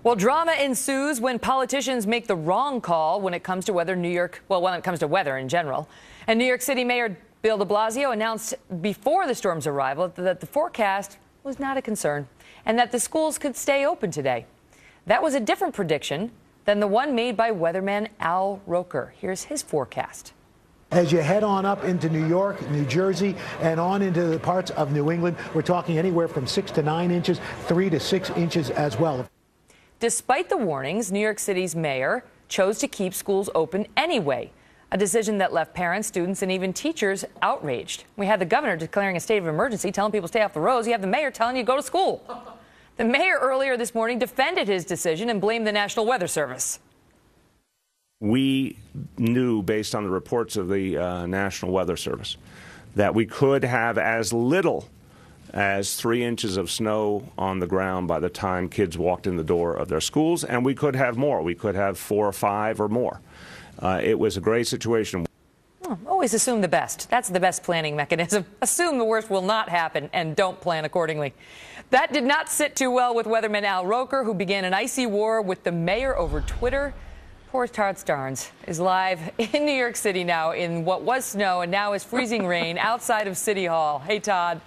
Well, drama ensues when politicians make the wrong call when it comes to weather when it comes to weather in general. And New York City Mayor Bill de Blasio announced before the storm's arrival that the forecast was not a concern and that the schools could stay open today. That was a different prediction than the one made by weatherman Al Roker. Here's his forecast. As you head on up into New York, New Jersey, and on into the parts of New England, we're talking anywhere from 6 to 9 inches, 3 to 6 inches as well. Despite the warnings, New York City's mayor chose to keep schools open anyway, a decision that left parents, students, and even teachers outraged. We had the governor declaring a state of emergency, telling people to stay off the roads. You have the mayor telling you to go to school. The mayor earlier this morning defended his decision and blamed the National Weather Service. We knew, based on the reports of the National Weather Service, that we could have as little as 3 inches of snow on the ground by the time kids walked in the door of their schools, and we could have more. We could have 4 or 5 or more. It was a great situation. Always assume the best. That's the best planning mechanism. Assume the worst will not happen and don't plan accordingly. That did not sit too well with weatherman Al Roker, who began an icy war with the mayor over Twitter. Poor Todd Starnes is live in New York City now in what was snow and now is freezing rain outside of City Hall. Hey, Todd.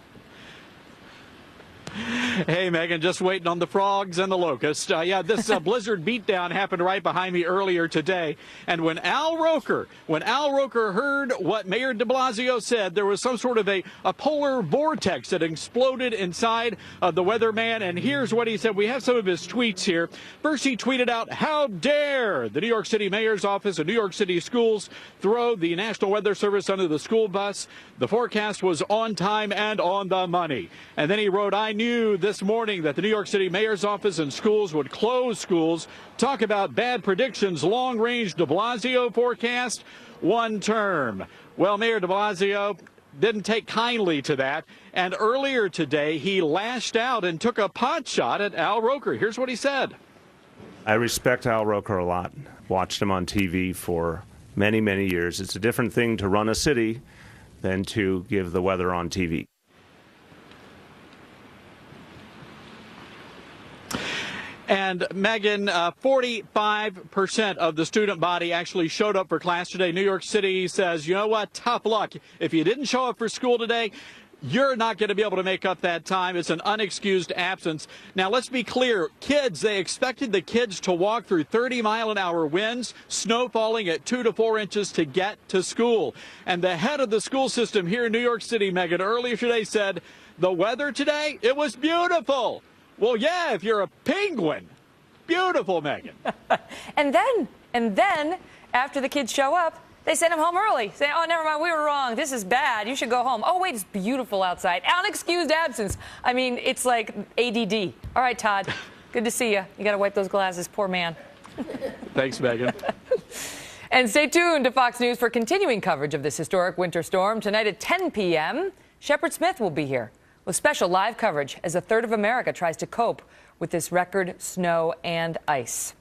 Hey, Megan, just waiting on the frogs and the locusts. This blizzard beatdown happened right behind me earlier today. And when Al Roker heard what Mayor de Blasio said, there was some sort of a polar vortex that exploded inside the weatherman. And here's what he said. We have some of his tweets here. First, he tweeted out, "How dare the New York City Mayor's office and New York City schools throw the National Weather Service under the school bus. The forecast was on time and on the money." And then he wrote, "I knew this morning that the New York City Mayor's office and schools would close schools. Talk about bad predictions, long-range de Blasio forecast, one term." Well, Mayor de Blasio didn't take kindly to that. And earlier today, he lashed out and took a pot shot at Al Roker. Here's what he said. I respect Al Roker a lot. Watched him on TV for many, many years. It's a different thing to run a city than to give the weather on TV. And Megan, 45% of the student body actually showed up for class today. New York City says, you know what, tough luck. If you didn't show up for school today, you're not going to be able to make up that time. It's an unexcused absence. Now, let's be clear. Kids, they expected the kids to walk through 30-mile-an-hour winds, snow falling at 2 to 4 inches to get to school. And the head of the school system here in New York City, Megan, earlier today said, the weather today, it was beautiful. Well, yeah, if you're a penguin. Beautiful, Megan. And then, after the kids show up, they send them home early. Say, oh, never mind, we were wrong. This is bad. You should go home. Oh, wait, it's beautiful outside. Unexcused absence. I mean, it's like ADD. All right, Todd, good to see you. You got to wipe those glasses. Poor man. Thanks, Megan. And stay tuned to Fox News for continuing coverage of this historic winter storm. Tonight at 10 p.m., Shepard Smith will be here with special live coverage as a third of America tries to cope with this record snow and ice.